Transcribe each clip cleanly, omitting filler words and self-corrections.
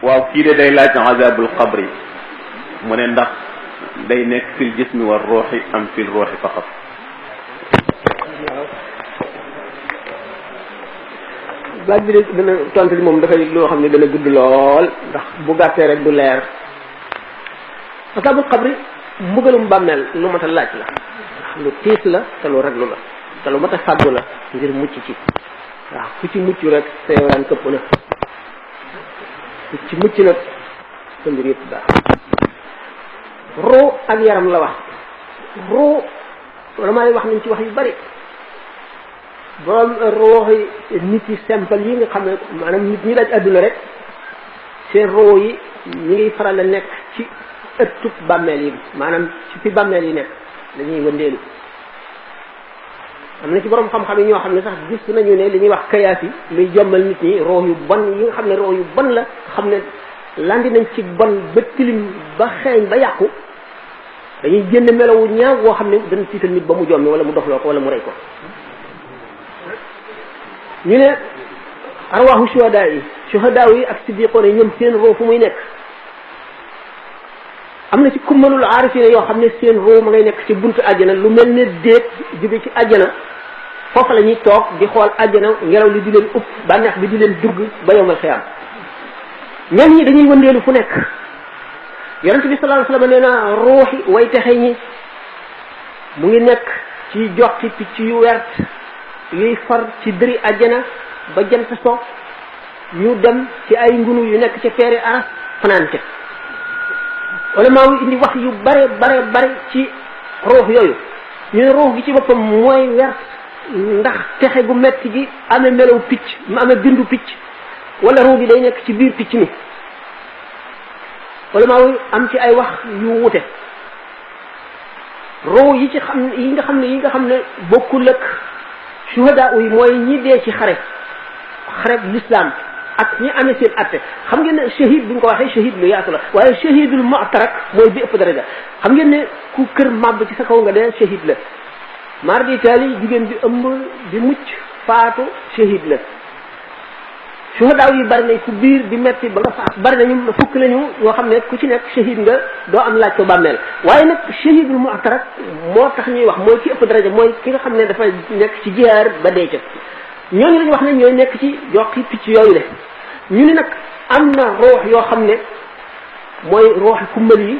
waaw kii de day laaj azabul qabri mu ne ndax day nekk fil jismi war ruuxi am fil ruuxi faqat. laaj bi de dana tontu li moom dafay loo xam ne dana gudd lool ndax bu gàttee rek du leer. azabul qabri mbugalum bàmmeel lu mat a laaj la lu tiis la te lu reglu la te lu mat a fàggu la ngir mucc ci waaw ku ci mucc rek sa yow këpp na ku ci mucc nag sa mbir yëpp daal. roo ak yaram la wax roo wala maa wax nañ ci wax yu bari borom rooxi nit yi simple yi nga xam ne maanaam nit ñi laaj àdduna rek seen roo yi ñi ngi faral a nekk ci ëttub bàmmeel yi maanaam ci fi bàmmeel yi nekk dañuy wëndeelu. am na ci borom xam-xam yi ñoo xam ne sax gis nañu ne li ñuy wax kayaas yi luy jommal nit ñi roo yu bon yi nga xam ne roo yu bon la xam ne landi nañ ci bon ba tilim ba xeeñ ba yàqu dañuy génn melowu ñaaw woo xam ne dana tiital nit ba mu jommi wala mu dofloo ko wala mu rey ko. ñu ne arwaaxu shuhadaa yi ak siddiqoon yi ñoom seen roo fu muy nekk am na ci kummalul aarifina yoo xam ne seen roo ma ngay nekk ci buntu àjjana lu mel ne déet jóge ci àjjana foofa la ñuy toog di xool àjjana ngelaw li di leen upp bànneex bi di leen dugg ba yowmal xiyaam. ñenn ñi dañuy wëndeelu fu nekk yonent bi sallallahu alayhi wasallam nee na ruuxi way texe ñi mu ngi nekk ci joxti picc yu wert yuy far ci dëri àjjana ba jant so ñu dem ci ay ngunu yu nekk ca peeri aras fanaan ca wala maa ngi indi wax yu bare ci ruux yooyu ñu ne ruux gi ci boppam mooy wert ndax texe gu metti gi amee melaw picc mu amee bindu picc wala ruux gi day nekk ci biir picc mi wala maa ngi am ci ay wax yu wute ruux yi ci xam yi nga xam ne bokkul ak shuhada yi mooy ñi dee ci xare l'islam ak ñi amee seen atte xam ngeen ne shahid bu ñu ko waxee shahid lu yaatu la waaye shahidul mu'tarak mooy bi ëpp daraja xam ngeen ne ku kër màbb ci sa kaw nga dee shahid la mar di taali jigéen bi ëmb di mucc faatu shahid la shuhada yi bari nañ ku biir di metti ba nga faat bari nañu fukk lañu ñoo xam ne ku ci nekk shahid nga doo am laaj ko bàmmeel waaye nag shahidul mu'tarak moo tax ñuy wax mooy ki ëpp daraja mooy ki nga xam ne dafa nekk ci jihaar ba dee ca ñooñu lañu wax ne ñooy nekk ci joxi picc yooyu le ñu ni nag am na roox yoo xam ne mooy rooxi kumbal yi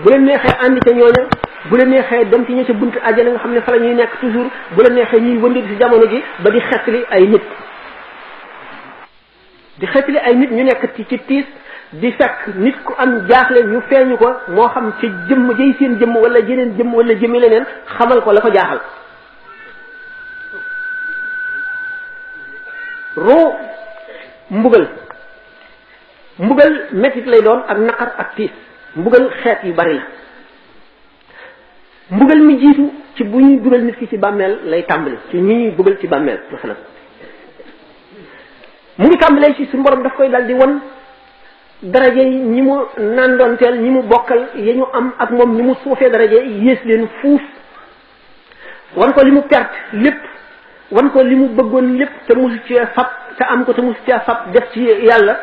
bu leen neexee àndi ca ñooña bu leen neexee dem ci ña ca buntu àjjana nga xam ne fa la ñuy nekk toujours bu leen neexee ñuy wëndeel ci jamono ji ba di xettali ay nit ñu nekk ci tiis di fekk nit ku am jaaxle ñu feeñu ko moo xam ci jëmm jëy seen jëmm wala jeneen jëmm wala jëmmi leneen xamal ko la ko jaaxal. roo mbugal mettit lay doon ak naqar ak tiis mbugal xeet yu bari la mbugal mi jiitu ci bu ñuy dugal nit ki ci bàmmeel lay tàmbali ci ñi ñuy dugal ci bàmmeel masalan mu ngi tàmbalee ci suñu borom daf koy dal di won daraje yi ñi mu nandoonteel ñi mu bokkal ya ñu am ak moom ñi mu suufee daraje yées leen fuuf wan ko li mu perte lépp wan ko li mu bëggoon lépp te musu ci fab te am ko te musu ci fab def ci yàlla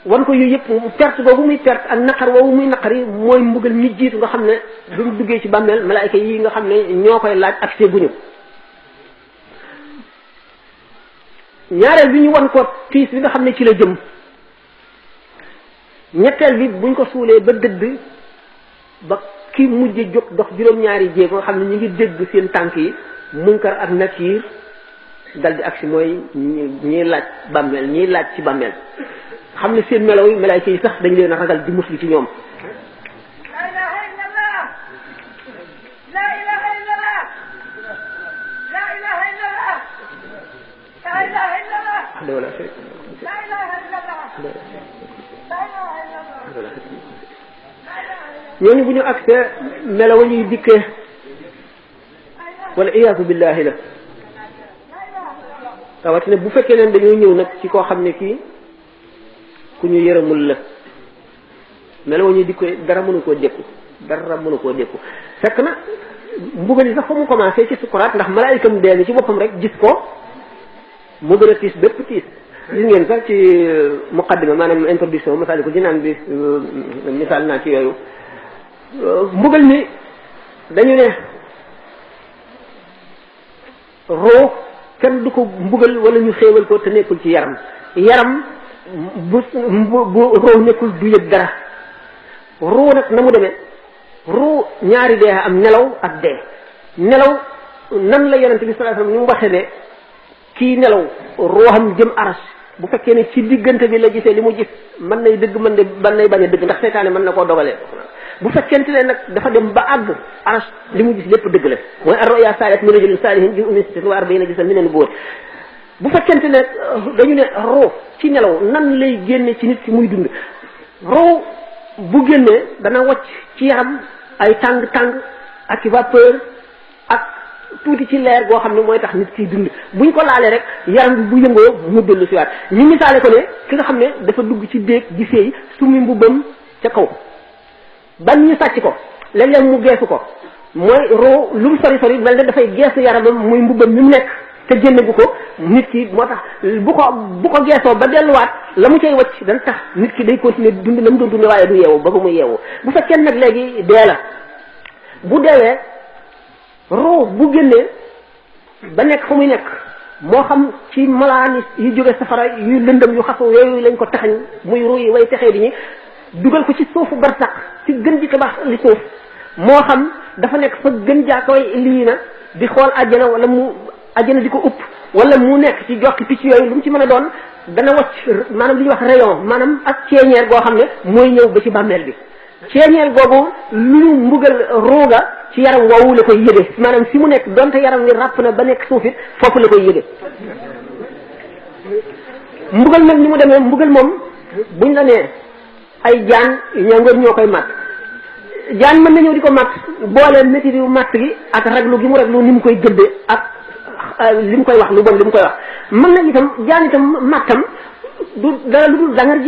wan ko yooyu yëpp perte boobu muy perte ak naqar woowu muy naqar yi mooy mbugal mi jiitu nga xam ne duñ duggee ci bàmmeel malaayka yi nga xam ne ñoo koy laaj ak see guñu ñaareel bi ñu wan ko tiis bi nga xam ne ci la jëm ñetteel bi buñ ko suulee ba dëdd ba ki mujj jóg dox juróom-ñaari jéego nga xam ne ñu ngi dégg seen tànk yi munkar ak nakiir dal di agsi mooy ñiy laaj bàmmeel ñiy laaj ci bàmmeel xam ne seen melaw yi malaayka yi sax dañ leen a ragal di muslu ci ñoom ñooñu bu ñu agsee melaw ñuy dikkee wala iyaasu billahi la rawatina bu fekkee ne dañoo ñëw nag ci koo xam ne kii ku ñu yërëmul la melaw ñuy dikkee dara mënu koo dékku fekk na mbugal yi sax fa mu commencé ci sukuraat ndax malaayikam dee ci boppam rek gis ko mu gën a tiis bépp tiis gis ngeen sax ci muqaddima maanaam introduction Masaalikul Jinaan bi misaal naa ci yooyu mbugal mi dañu ne roo kenn du ko mbugal wala ñu xéewal ko te nekkul ci yaram bu roo nekkul du yëg dara roo nag na mu demee roo ñaari dee am nelaw ak dee nelaw nan la yonente bi sallallahu alayhi wasallam ñu waxee ne kii nelaw rooxam jëm aras bu fekkee ne ci diggante bi la gisee li mu gis mën nay dëgg mën nay bañ a dëgg ndax seytaane mën na koo dogalee bu fekkente ne nag dafa dem ba àgg aras li mu gis lépp dëgg la mooy ar-ru'ya saalihat min rajulin saalihin bi ummi sittin wa arba'iina gisan min an-nubuwwat bu fekkente ne dañu ne roo ci nelaw nan lay génne ci nit ki muy dund roo bu génnee dana wacc ci yaram ay tàng-tàng ak vapeur ak tuuti ci leer goo xam ne mooy tax nit kiy dund buñ ko laalee rek yaram bi bu yëngoo mu dellu si waat ñu misaale ko ne ki nga xam ne dafa dugg ci déeg di seey sumi mbubbam ca kaw ban ñu sàcc ko léeg-léeg mu geesu ko mooy roo lu mu sori mel ne dafay geesu yaramam muy mbubbam mi mu nekk te génne bu ko nit ki moo tax bu ko geesoo ba delluwaat la mu cay wacc dana tax nit ki day continuer dund na mu doon dund waaye du yeewu ba muy yeewu bu fekkee nag léegi dee la bu deewee roo bu génnee ba nekk fu muy nekk moo xam ci malaani yu jóge safara yu lëndëm yu xasu yooyu lañ ko taxañ muy ruu yi way texee di ñi dugal ko ci suufu barsax ci gën ji tabax li suuf moo xam dafa nekk fa gën jaakaway lii na di xool àjjana wala mu àjjana di ko upp wala mu nekk ci jokki picc yooyu lu mu ci mën a doon dana wacc maanaam li ñuy wax rayon maanaam ak ceeñeer goo xam ne mooy ñëw ba ci bàmmeel bi ceeñeer googu lu ñu mbugal rooga ci yaram woowu la koy yëge maanaam fi mu nekk donte yaram wi ràpp na ba nekk suufit foofu la koy yëge mbugal nag ni mu demee mbugal moom buñ la nee ay jaan ñoo koy màtt jaan mën na ñëw di ko màtt boole métti yu màtt gi ak raglu gi mu raglu ni mu koy gëddee ak li mu koy wax lu bon li mu koy wax mën na itam jaan itam màttam du dara lu dul dangar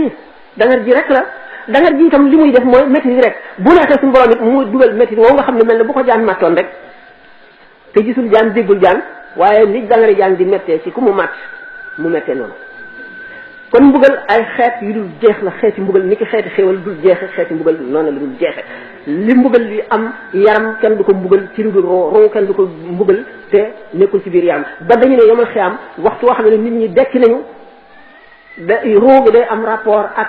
ji rek la dangar ji itam li muy def mooy métti rek bu neexee suñu borom it mu dugal métti woo nga xam ne mel ne bu ko jaan màttoon rek te gisul jaan déggul jaan waaye ni dangari jaan di méttee ci ku mu màtt mu méttee noonu kon mbugal ay xeet yu dul jeex la xeeti mbugal ni ki xeeti xéewal dul jeexe xeeti mbugal noonu la dul jeexe li mbugal li am yaram kenn du ko mbugal ci lu dul roo kenn du ko mbugal te nekkul ci biir yaram ba dañu ne yomal xiyaam waxtu woo xam ne nit ñi dekki nañu roo gi day am rapport ak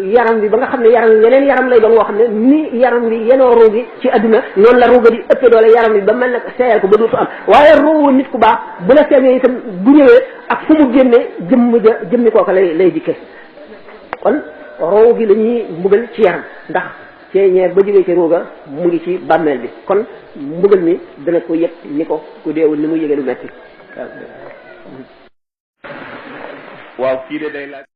yaram bi ba nga xam ne yaram yeneen yaram lay doon woo xam ne ni yaram bi yenoo roo gi ci adduna noonu la roo ga di ëppee doole yaram bi ba mel nag seeyal ko ba dootu am waaye roo nit ku baax bu la seemee itam bu ñëwee ak fu mu génnee jëmmi kooka lay dikke kon roo gi la ñuy mbugal ci yaram ndax ceeñeer ba jógee ci roo ga mu ngi ci bàmmeel bi kon mbugal mi dana ko yëg ni ko ku deewul ni mu yëgee lu metti waaw kii de day laaj